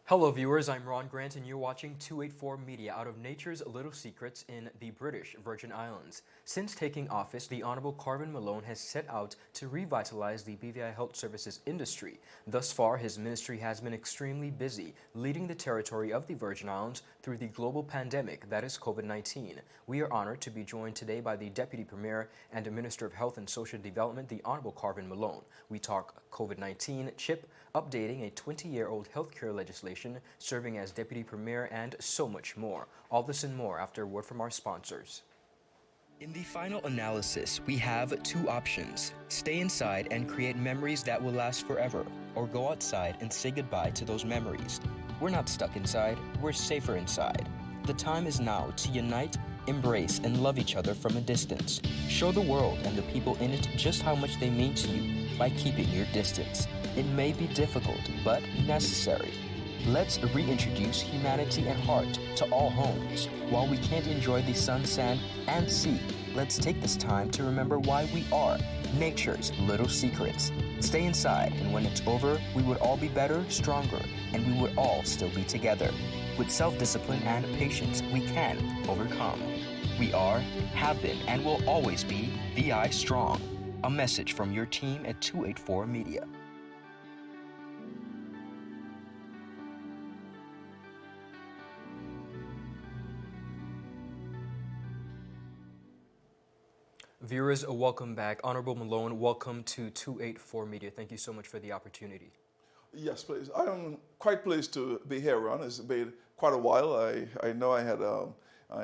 Hello viewers, I'm Ron Grant and you're watching 284 Media out of nature's little secrets in the British Virgin Islands. Since taking office, the Honourable Carvin Malone has set out to revitalize the BVI health services industry. Thus far, his ministry has been extremely busy, leading the territory of the Virgin Islands through the global pandemic that is COVID-19. We are honoured to be joined today by the Deputy Premier and Minister of Health and Social Development, the Honourable Carvin Malone. We talk COVID-19, CHIP, updating a 20-year-old healthcare legislation, serving as Deputy Premier, and so much more. All this and more after a word from our sponsors. In the final analysis, we have two options. Stay inside and create memories that will last forever, or go outside and say goodbye to those memories. We're not stuck inside, we're safer inside. The time is now to unite, embrace, and love each other from a distance. Show the world and the people in it just how much they mean to you by keeping your distance. It may be difficult, but necessary. Let's reintroduce humanity and heart to all homes. While we can't enjoy the sun, sand, and sea, let's take this time to remember why we are nature's little secrets. Stay inside, and when it's over, we would all be better, stronger, and we would all still be together. With self-discipline and patience, we can overcome. We are, have been, and will always be BVI Strong. A message from your team at 284 Media. Viewers, welcome back. Honorable Malone, welcome to 284 Media. Thank you so much for the opportunity. Yes, please. I am quite pleased to be here, Ron. It's been quite a while. I know I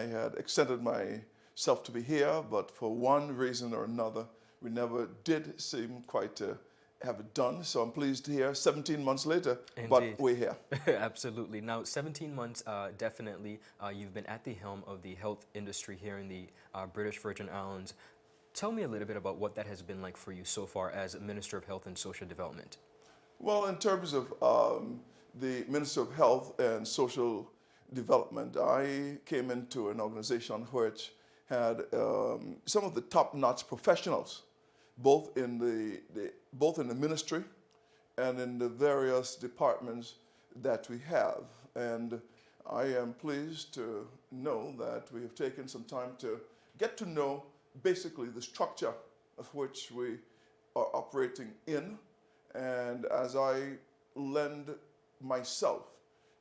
had extended myself to be here, but for one reason or another, we never did seem quite to have it done. So I'm pleased to hear 17 months later, Indeed. But we're here. Absolutely. Now, 17 months, definitely, you've been at the helm of the health industry here in the British Virgin Islands. Tell me a little bit about what that has been like for you so far as Minister of Health and Social Development. Well, in terms of the Minister of Health and Social Development, I came into an organization which had some of the top-notch professionals, both in the ministry and in the various departments that we have. And I am pleased to know that we have taken some time to get to know basically the structure of which we are operating in, and as I lend myself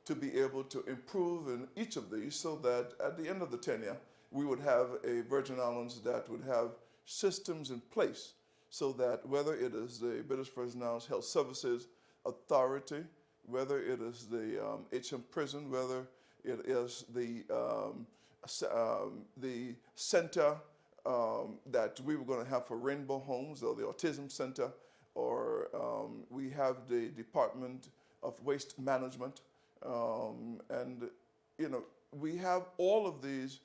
to be able to improve in each of these so that at the end of the tenure we would have a Virgin Islands that would have systems in place so that whether it is the British Virgin Islands Health Services Authority, whether it is the HM Prison, whether it is the center that we were going to have for Rainbow Homes, or the Autism Center, or we have the Department of Waste Management, and we have all of these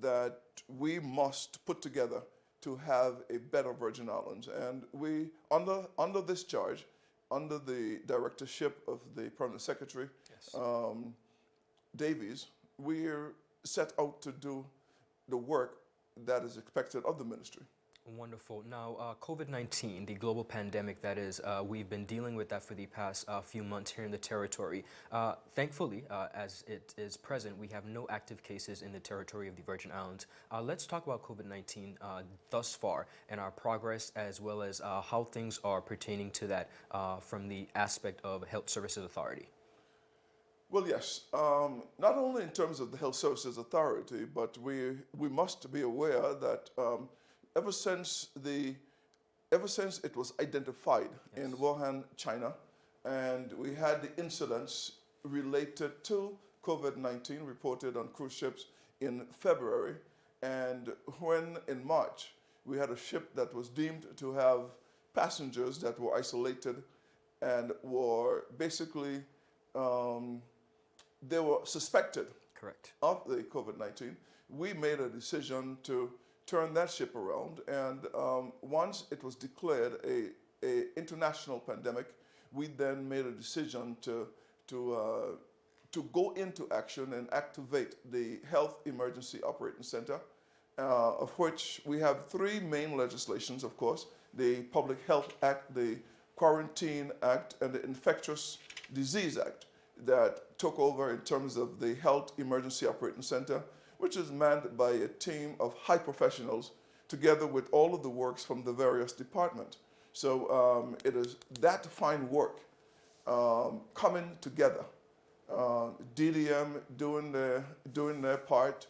that we must put together to have a better Virgin Islands. And we, under this charge, under the directorship of the Permanent Secretary, Yes. Davies, we're set out to do the work that is expected of the ministry. Wonderful. Now, COVID-19, the global pandemic that is, we've been dealing with that for the past few months here in the territory. Thankfully, as it is present, we have no active cases in the territory of the Virgin Islands. Let's talk about COVID-19 thus far and our progress, as well as how things are pertaining to that from the aspect of Health Services Authority. Well, yes. Not only in terms of the Health Services Authority, but we must be aware that ever since it was identified Yes. in Wuhan, China, and we had the incidents related to COVID-19 reported on cruise ships in February, and when in March we had a ship that was deemed to have passengers that were isolated and were basically they were suspected Correct. of the COVID-19, we made a decision to turn that ship around. And once it was declared a international pandemic, we then made a decision to go into action and activate the Health Emergency Operating Center, of which we have three main legislations, of course: the Public Health Act, the Quarantine Act, and the Infectious Disease Act. that took over in terms of the Health Emergency Operating Center, which is manned by a team of high professionals together with all of the works from the various departments. So it is that fine work coming together. DDM doing their part.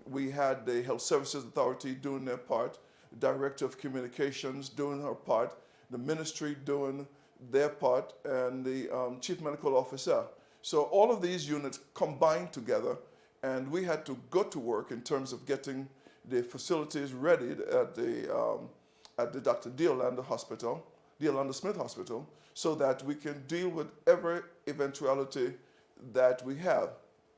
We had the Health Services Authority doing their part, Director of Communications doing her part, the ministry doing their part, and the Chief Medical Officer. So all of these units combined together, and we had to go to work in terms of getting the facilities ready at the Dr. D. Orlando Smith Hospital, so that we can deal with every eventuality that we have.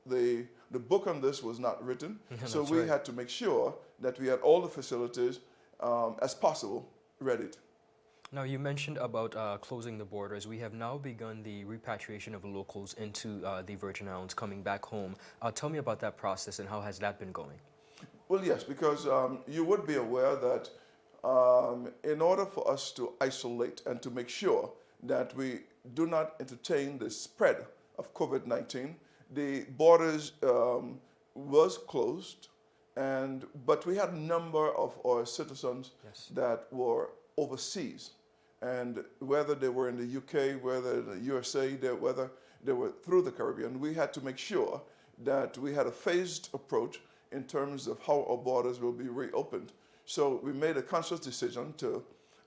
The book on this was not written, so we had to make sure that we had all the facilities as possible ready. Now, you mentioned about closing the borders. We have now begun the repatriation of locals into the Virgin Islands coming back home. Tell me about that process and how has that been going? Well, yes, because you would be aware that in order for us to isolate and to make sure that we do not entertain the spread of COVID-19, the borders was closed, but we had a number of our citizens that were overseas, and whether they were in the UK, whether in the USA, whether they were through the Caribbean, we had to make sure that we had a phased approach in terms of how our borders will be reopened. So we made a conscious decision to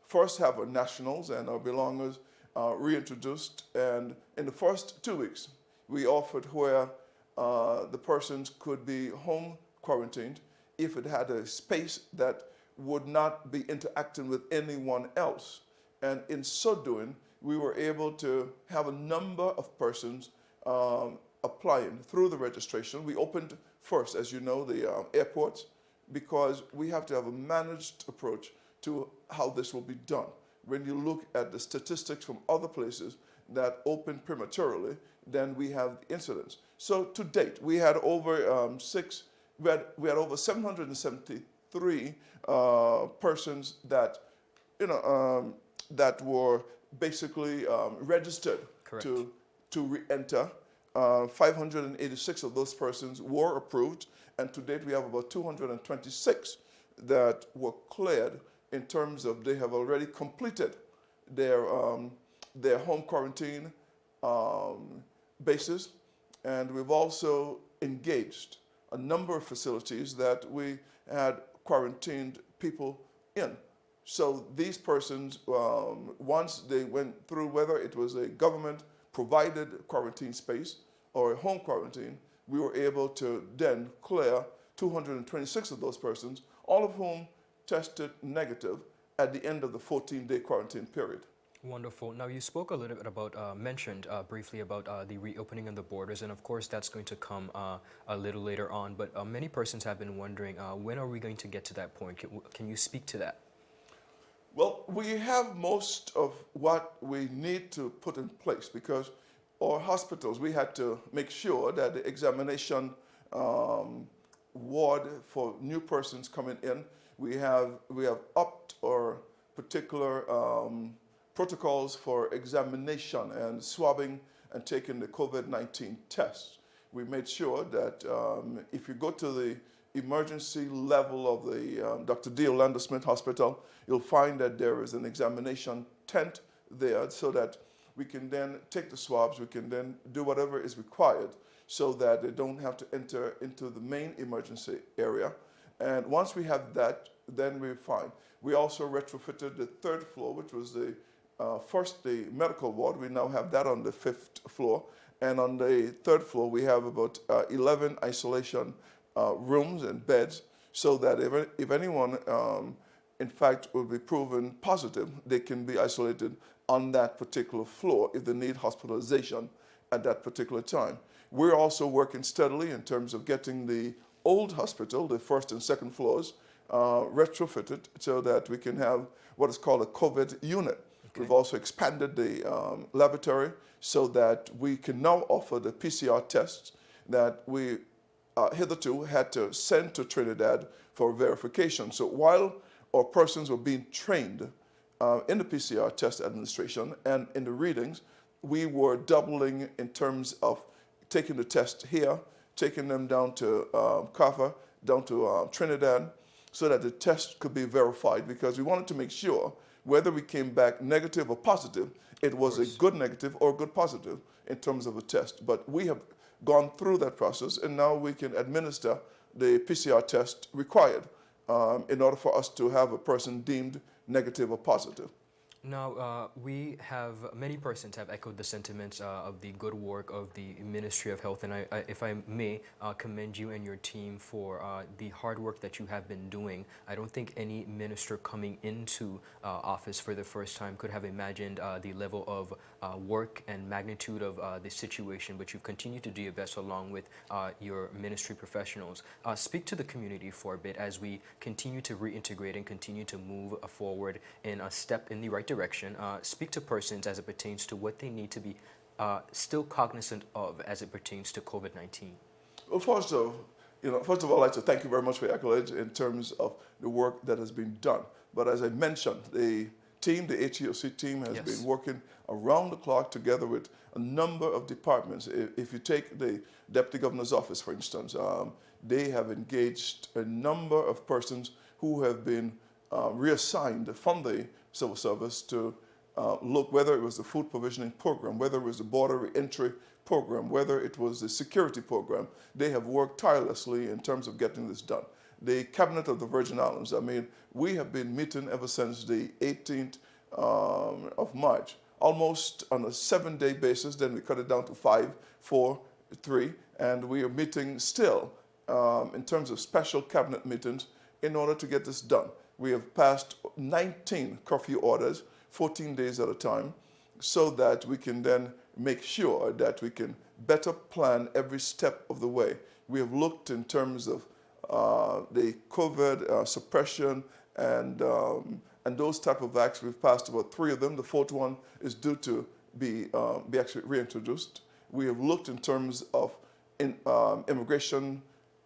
first have our nationals and our belongers reintroduced, and in the first 2 weeks, we offered where the persons could be home quarantined if it had a space that would not be interacting with anyone else. And in so doing, we were able to have a number of persons applying through the registration. We opened first, as you know, the airports, because we have to have a managed approach to how this will be done. When you look at the statistics from other places that opened prematurely, then we have incidents. So to date, we had over we had over 773 persons that that were basically registered to re-enter. 586 of those persons were approved, and to date we have about 226 that were cleared in terms of they have already completed their home quarantine basis, and we've also engaged a number of facilities that we had quarantined people in. So these persons, once they went through, whether it was a government-provided quarantine space or a home quarantine, we were able to then clear 226 of those persons, all of whom tested negative at the end of the 14-day quarantine period. Wonderful. Now, you spoke a little bit about, mentioned briefly about the reopening of the borders, and of course that's going to come a little later on, but many persons have been wondering, when are we going to get to that point? Can you speak to that? Well, we have most of what we need to put in place, because our hospitals, we had to make sure that the examination ward for new persons coming in, we have upped our particular protocols for examination and swabbing and taking the COVID-19 tests. We made sure that if you go to the emergency level of the Dr. D. Orlando Smith Hospital, you'll find that there is an examination tent there, so that we can then take the swabs, we can then do whatever is required so that they don't have to enter into the main emergency area. And once we have that, then we're fine. We also retrofitted the third floor, which was the medical ward. We now have that on the 5th floor. And on the 3rd floor, we have about 11 isolation rooms and beds, so that if anyone, in fact, will be proven positive, they can be isolated on that particular floor if they need hospitalization at that particular time. We're also working steadily in terms of getting the old hospital, the 1st and 2nd floors, retrofitted so that we can have what is called a COVID unit. Okay. We've also expanded the laboratory so that we can now offer the PCR tests that we hitherto had to send to Trinidad for verification. So while our persons were being trained in the PCR test administration and in the readings, we were doubling in terms of taking the test here, taking them down to Kaffa, down to Trinidad, so that the test could be verified, because we wanted to make sure whether we came back negative or positive, it was a good negative or a good positive in terms of a test. But we have gone through that process, and now we can administer the PCR test required in order for us to have a person deemed negative or positive. Now, many persons have echoed the sentiments of the good work of the Ministry of Health, and if I may commend you and your team for the hard work that you have been doing. I don't think any minister coming into office for the first time could have imagined the level of work and magnitude of the situation, but you've continued to do your best along with your ministry professionals. Speak to the community for a bit as we continue to reintegrate and continue to move forward in a step in the right direction. Speak to persons as it pertains to what they need to be still cognizant of as it pertains to COVID-19. Well, first of all, I'd like to thank you very much for your accolades in terms of the work that has been done. But as I mentioned, the team, the HEOC team, has been working around the clock together with a number of departments. If you take the Deputy Governor's Office, for instance, they have engaged a number of persons who have been reassigned from the civil service to look, whether it was the food provisioning program, whether it was the border reentry program, whether it was the security program. They have worked tirelessly in terms of getting this done. The Cabinet of the Virgin Islands, I mean, we have been meeting ever since the 18th of March, almost on a 7-day basis. Then we cut it down to 5, 4, 3, and we are meeting still in terms of special cabinet meetings in order to get this done. We have passed 19 curfew orders, 14 days at a time, so that we can then make sure that we can better plan every step of the way. We have looked in terms of the COVID suppression and those type of acts. We've passed about 3 of them. The 4th one is due to be actually reintroduced. We have looked in terms of immigration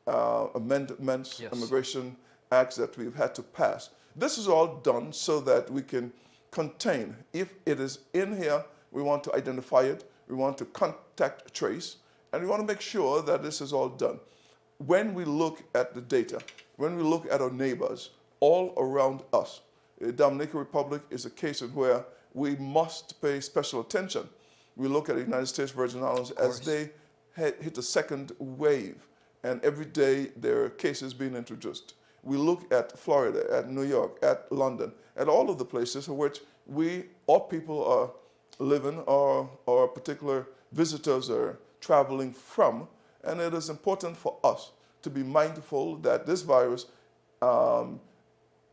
amendments, immigration acts that we've had to pass. This is all done so that we can contain. If it is in here, we want to identify it, we want to contact trace, and we want to make sure that this is all done. When we look at the data, when we look at our neighbors all around us, the Dominican Republic is a case in where we must pay special attention. We look at the United States Virgin Islands as they hit the second wave, and every day there are cases being introduced. We look at Florida, at New York, at London, at all of the places in which our people are living or particular visitors are traveling from. And it is important for us to be mindful that this virus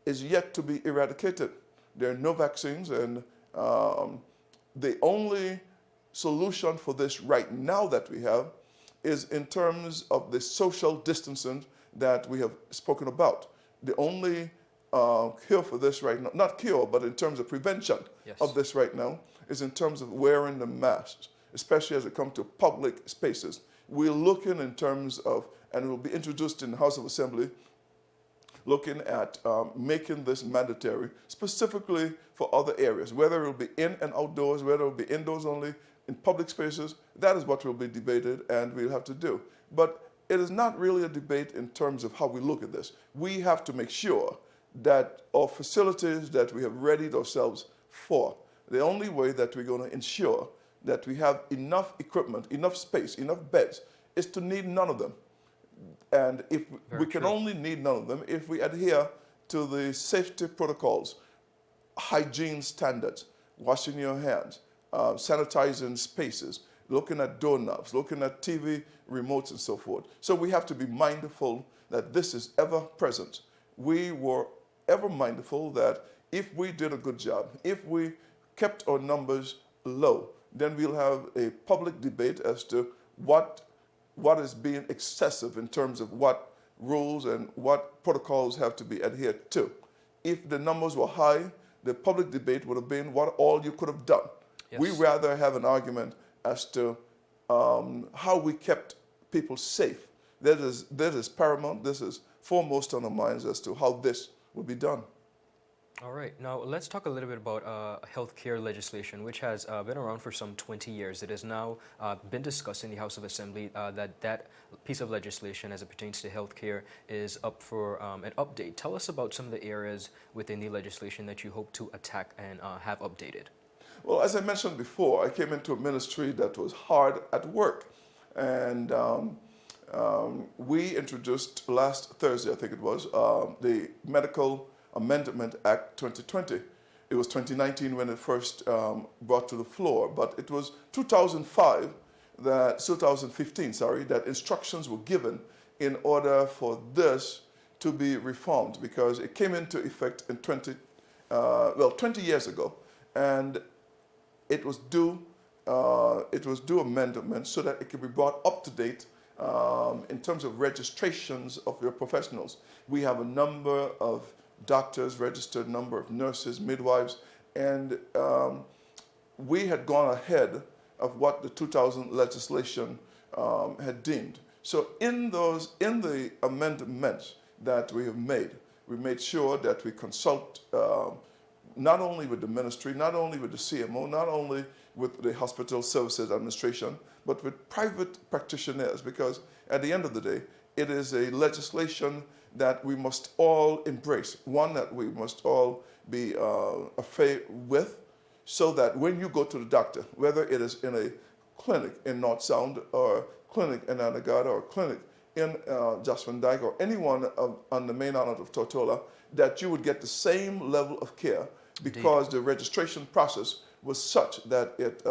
is yet to be eradicated. There are no vaccines, and the only solution for this right now that we have is in terms of the social distancing that we have spoken about. The only cure for this right now, not cure, but in terms of prevention of this right now, is in terms of wearing the masks, especially as it comes to public spaces. We're looking in terms of, and it will be introduced in the House of Assembly, looking at making this mandatory specifically for other areas, whether it will be in and outdoors, whether it will be indoors only, in public spaces. That is what will be debated and we'll have to do. But it is not really a debate in terms of how we look at this. We have to make sure that our facilities that we have readied ourselves for, the only way that we're going to ensure that we have enough equipment, enough space, enough beds, is to need none of them. And if we can only need none of them if we adhere to the safety protocols, hygiene standards, washing your hands, sanitizing spaces, looking at doorknobs, looking at TV remotes and so forth. So we have to be mindful that this is ever present. We were ever mindful that if we did a good job, if we kept our numbers low, then we'll have a public debate as to what is being excessive in terms of what rules and what protocols have to be adhered to. If the numbers were high, the public debate would have been what all you could have done. We rather have an argument as to how we kept people safe. That is paramount. This is foremost on our minds as to how this will be done. All right, now let's talk a little bit about healthcare legislation, which has been around for some 20 years. It has now been discussed in the House of Assembly that piece of legislation as it pertains to healthcare is up for an update. Tell us about some of the areas within the legislation that you hope to attack and have updated. Well, as I mentioned before, I came into a ministry that was hard at work. And we introduced last Thursday, I think it was, the Medical Amendment Act 2020. It was 2019 when it first brought to the floor, but it was 2015, sorry, that instructions were given in order for this to be reformed because it came into effect in 20 years ago. And it was due amendment so that it could be brought up to date in terms of registrations of your professionals. We have a number of doctors registered, number of nurses, midwives, and we had gone ahead of what the 2000 legislation had deemed. So in the amendments that we have made, we made sure that we consult not only with the ministry, not only with the CMO, not only with the Hospital Services Administration, but with private practitioners, because at the end of the day, it is a legislation that we must all embrace, one that we must all be afraid with, so that when you go to the doctor, whether it is in a clinic in North Sound or clinic in Anagata or clinic in Just Van Dyke or anyone on the main island of Tortola, that you would get the same level of care because the registration process was such that it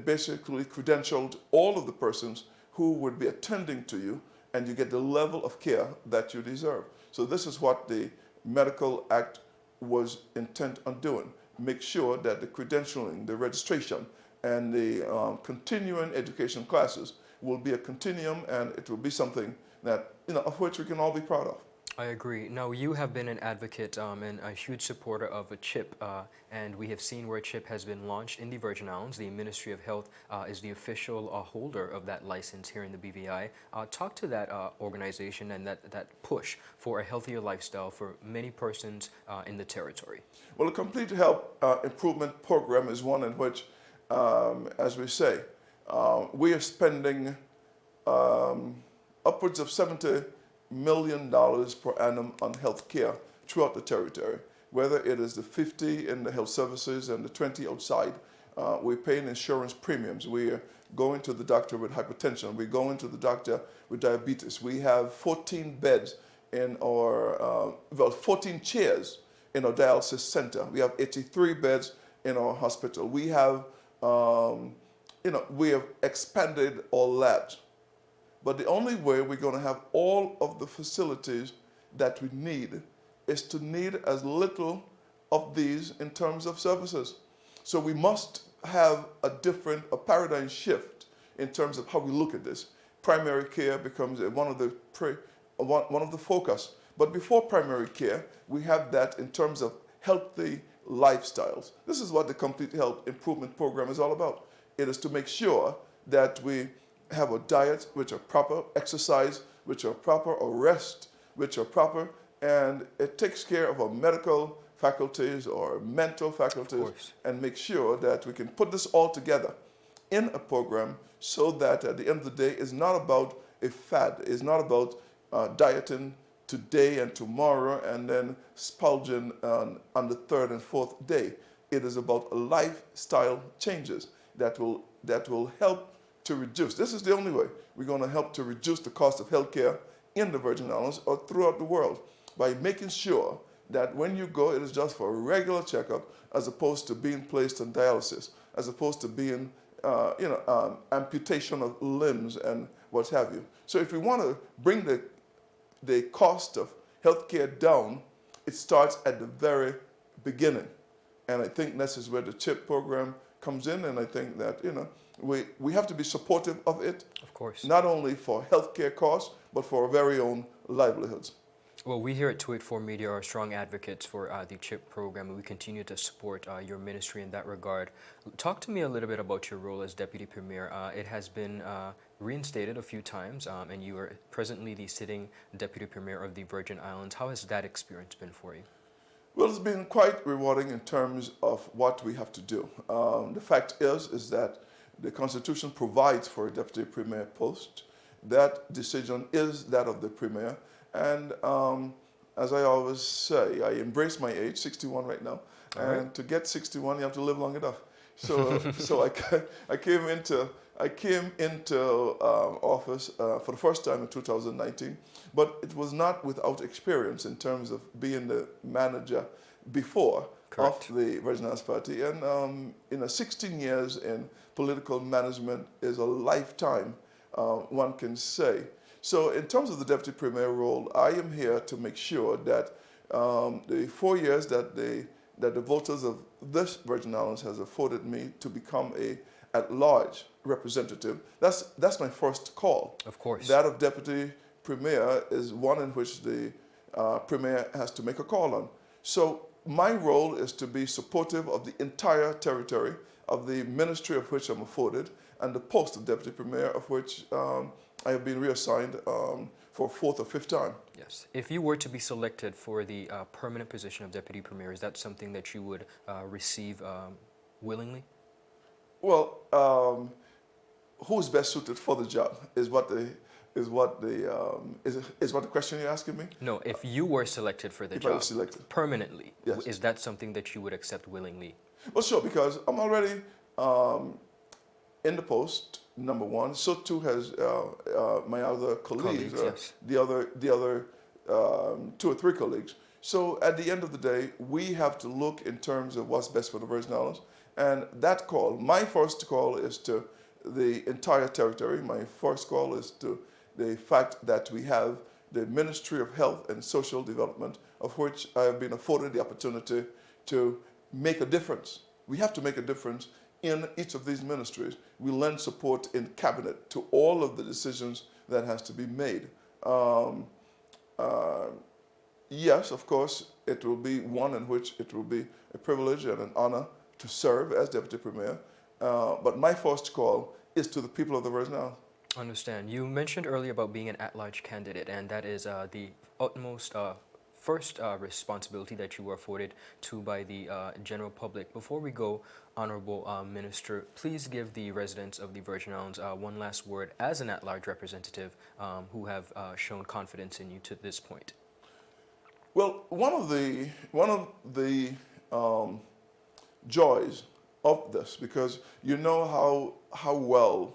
basically credentialed all of the persons who would be attending to you, and you get the level of care that you deserve. So this is what the Medical Act was intent on doing. Make sure that the credentialing, the registration, and the continuing education classes will be a continuum, and it will be something that, of which we can all be proud of. I agree. Now, you have been an advocate and a huge supporter of a chip, and we have seen where a chip has been launched in the Virgin Islands. The Ministry of Health is the official holder of that license here in the BVI. Talk to that organization and that push for a healthier lifestyle for many persons in the territory. Well, the Complete Health Improvement Program is one in which, as we say, we are spending upwards of $70 million per annum on health care throughout the territory. Whether it is the 50 in the health services and the 20 outside, we're paying insurance premiums. We're going to the doctor with hypertension. We're going to the doctor with diabetes. We have 14 beds in our, 14 chairs in our dialysis center. We have 83 beds in our hospital. We have, we have expanded our labs. But the only way we're going to have all of the facilities that we need is to need as little of these in terms of services. So we must have a paradigm shift in terms of how we look at this. Primary care becomes one of the focus. But before primary care, we have that in terms of healthy lifestyles. This is what the Complete Health Improvement Program is all about. It is to make sure that we have a diet which are proper, exercise which are proper, or rest which are proper, and it takes care of our medical faculties or mental faculties and make sure that we can put this all together in a program so that at the end of the day it's not about a fad, it's not about dieting today and tomorrow and then spulging on the third and fourth day. It is about lifestyle changes that will help to reduce. This is the only way we're going to help to reduce the cost of healthcare in the Virgin Islands or throughout the world by making sure that when you go, it is just for a regular checkup as opposed to being placed on dialysis, as opposed to being, amputation of limbs and what have you. So if we want to bring the cost of healthcare down, it starts at the very beginning. And I think this is where the CHIP program comes in, and I think that, we have to be supportive of it. Of course. Not only for healthcare costs, but for our very own livelihoods. Well, we here at 284 Media are strong advocates for the CHIP program, and we continue to support your ministry in that regard. Talk to me a little bit about your role as Deputy Premier. It has been reinstated a few times, and you are presently the sitting Deputy Premier of the Virgin Islands. How has that experience been for you? Well, it's been quite rewarding in terms of what we have to do. The fact is that the Constitution provides for a deputy premier post. That decision is that of the premier. And as I always say, I embrace my age, 61 right now. All And right. to get 61, you have to live long enough. So I came into office for the first time in 2019, but it was not without experience in terms of being the manager before Correct. of the Virgin Islands Party. And 16 years in political management is a lifetime, one can say. So in terms of the deputy premier role, I am here to make sure that the 4 years that the voters of this Virgin Islands has afforded me to become a at-large representative, that's my first call. Of course. That of deputy premier is one in which the premier has to make a call on. So my role is to be supportive of the entire territory of the ministry of which I'm afforded and the post of deputy premier of which I have been reassigned for a fourth or fifth time. Yes. If you were to be selected for the permanent position of deputy premier, is that something that you would receive willingly? Well, who's best suited for the job is what the question you're asking me. No, if you were selected for the If I job was selected. permanently, Yes. is that something that you would accept willingly? Well, sure, because I'm already in the post. Number one, so too has my other colleagues, Yes. the other 2 or 3 colleagues. So at the end of the day, we have to look in terms of what's best for the Virgin Islands. And that call, my first call is to the entire territory. My first call is to the fact that we have the Ministry of Health and Social Development, of which I have been afforded the opportunity to make a difference. We have to make a difference in each of these ministries. We lend support in cabinet to all of the decisions that has to be made. Yes, of course, it will be one in which it will be a privilege and an honor to serve as deputy premier. But my first call is to the people of the Virgin Islands. Understand. You mentioned earlier about being an at-large candidate, and that is the utmost first responsibility that you were afforded to by the general public. Before we go, Honorable Minister, please give the residents of the Virgin Islands one last word as an at-large representative who have shown confidence in you to this point. Well, one of the joys of this, because you know how well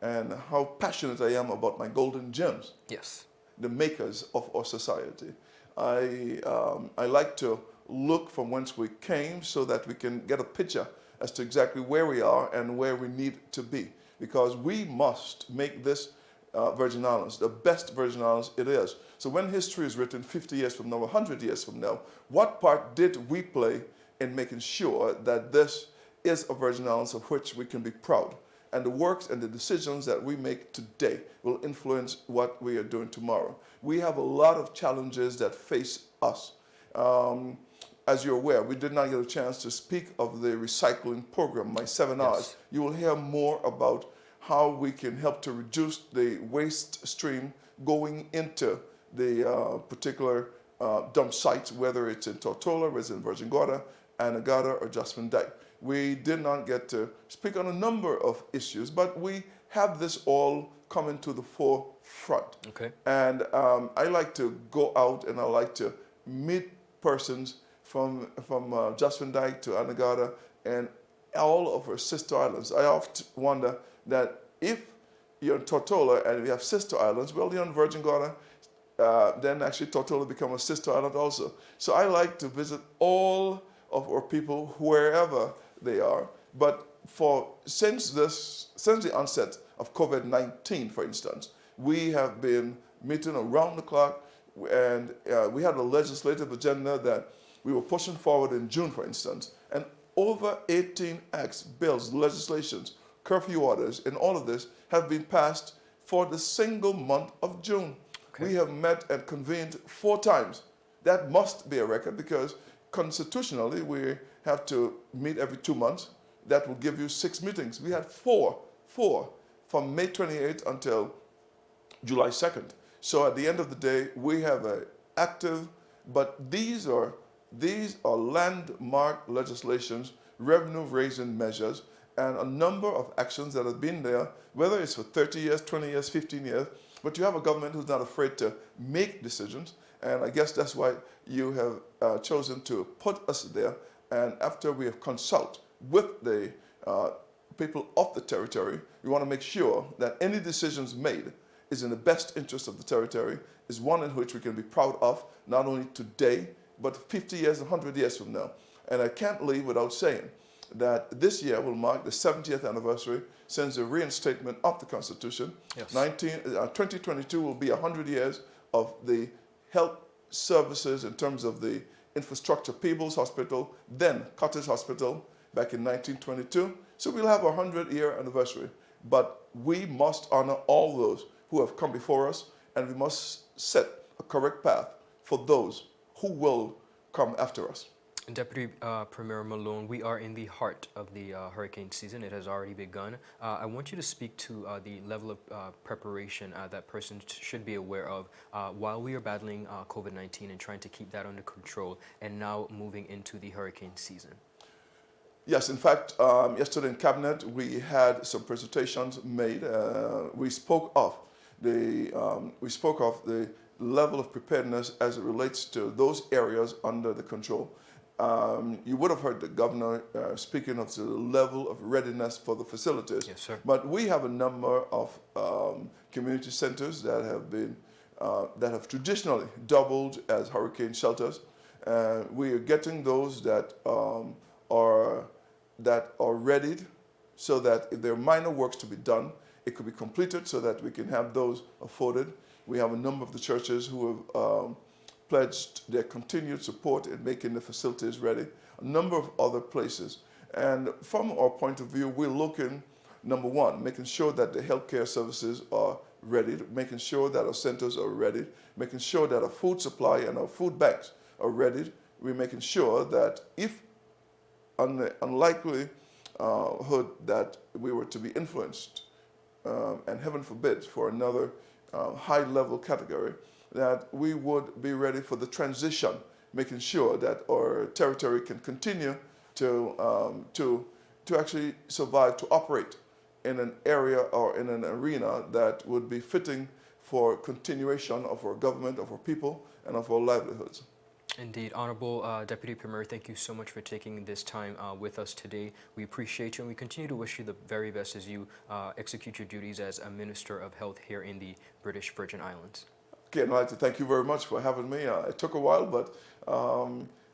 and how passionate I am about my golden gems, Yes. the makers of our society. I like to look from whence we came so that we can get a picture as to exactly where we are and where we need to be, because we must make this Virgin Islands the best Virgin Islands it is. So when history is written 50 years from now, 100 years from now, what part did we play in making sure that this is a Virgin Islands of which we can be proud? And the works and the decisions that we make today will influence what we are doing tomorrow. We have a lot of challenges that face us. As you're aware, we did not get a chance to speak of the recycling program, my 7 hours. Yes. You will hear more about how we can help to reduce the waste stream going into the particular dump sites, whether it's in Tortola, whether it's in Virgin Gorda, Anegada, or Just Van Dyke. We did not get to speak on a number of issues, but we have this all coming to the forefront. Okay. And I like to go out and I like to meet persons from Just Van Dyke to Anegada and all of our sister islands. I often wonder that if you're in Tortola and we have sister islands, well, you're in Virgin Gorda, then actually Tortola become a sister island also. So I like to visit all of our people wherever they are. But since the onset of COVID-19, for instance, we have been meeting around the clock, and we had a legislative agenda that we were pushing forward in June, for instance, and over 18 acts, bills, legislations, curfew orders, and all of this have been passed for the single month of June. Okay. We have met and convened 4 times. That must be a record because constitutionally we have to meet every 2 months. That will give you 6 meetings. We had four from May 28th until July 2nd. So at the end of the day, we have an active, but these are these are landmark legislations, revenue-raising measures, and a number of actions that have been there, whether it's for 30 years, 20 years, 15 years, but you have a government who's not afraid to make decisions, and I guess that's why you have chosen to put us there. And after we have consulted with the people of the territory, we want to make sure that any decisions made is in the best interest of the territory, is one in which we can be proud of, not only today, but 50 years, 100 years from now. And I can't leave without saying that this year will mark the 70th anniversary since the reinstatement of the Constitution. Yes. 2022 will be 100 years of the health services in terms of the infrastructure. Peebles Hospital, then Cottage Hospital, back in 1922. So we'll have a 100-year anniversary. But we must honor all those who have come before us, and we must set a correct path for those who will come after us. Deputy Premier Malone, we are in the heart of the hurricane season. It has already begun. I want you to speak to the level of preparation that persons should be aware of while we are battling COVID-19 and trying to keep that under control, and now moving into the hurricane season. Yes, in fact, yesterday in Cabinet, we had some presentations made. We spoke of the level of preparedness as it relates to those areas under the control. You would have heard the governor speaking of the level of readiness for the facilities. Yes, sir. But we have a number of community centers that have traditionally doubled as hurricane shelters. We are getting those that are readied, so that if there are minor works to be done, it could be completed so that we can have those afforded. We have a number of the churches who have pledged their continued support in making the facilities ready, a number of other places. And from our point of view, we're looking, number one, making sure that the healthcare services are ready, making sure that our centers are ready, making sure that our food supply and our food banks are ready. We're making sure that if on the unlikelihood that we were to be influenced, and heaven forbid for another high-level category, that we would be ready for the transition, making sure that our territory can continue to actually survive, to operate in an area or in an arena that would be fitting for continuation of our government, of our people, and of our livelihoods. Indeed. Honorable Deputy Premier, thank you so much for taking this time with us today. We appreciate you, and we continue to wish you the very best as you execute your duties as a Minister of Health here in the British Virgin Islands. Okay, I'd like to thank you very much for having me. It took a while, but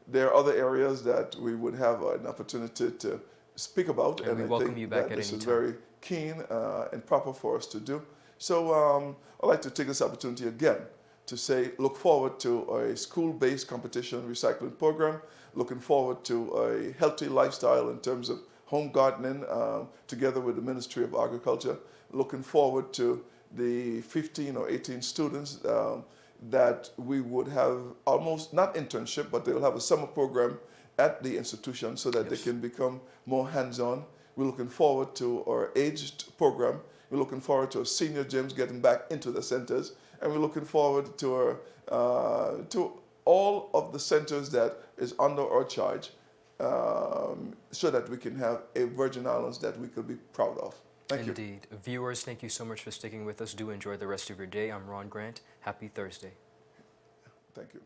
there are other areas that we would have an opportunity to speak about. And we welcome you back at any time. This is very keen and proper for us to do. So I'd like to take this opportunity again to say, look forward to a school-based competition recycling program, looking forward to a healthy lifestyle in terms of home gardening together with the Ministry of Agriculture, looking forward to the 15 or 18 students that we would have almost, not internship, but they'll have a summer program at the institution so that Yes. they can become more hands-on. We're looking forward to our aged program. We're looking forward to our senior gyms getting back into the centers. And we're looking forward to to all of the centers that is under our charge, so that we can have a Virgin Islands that we could be proud of. Thank you. Indeed. Viewers, thank you so much for sticking with us. Do enjoy the rest of your day. I'm Ron Grant. Happy Thursday. Thank you.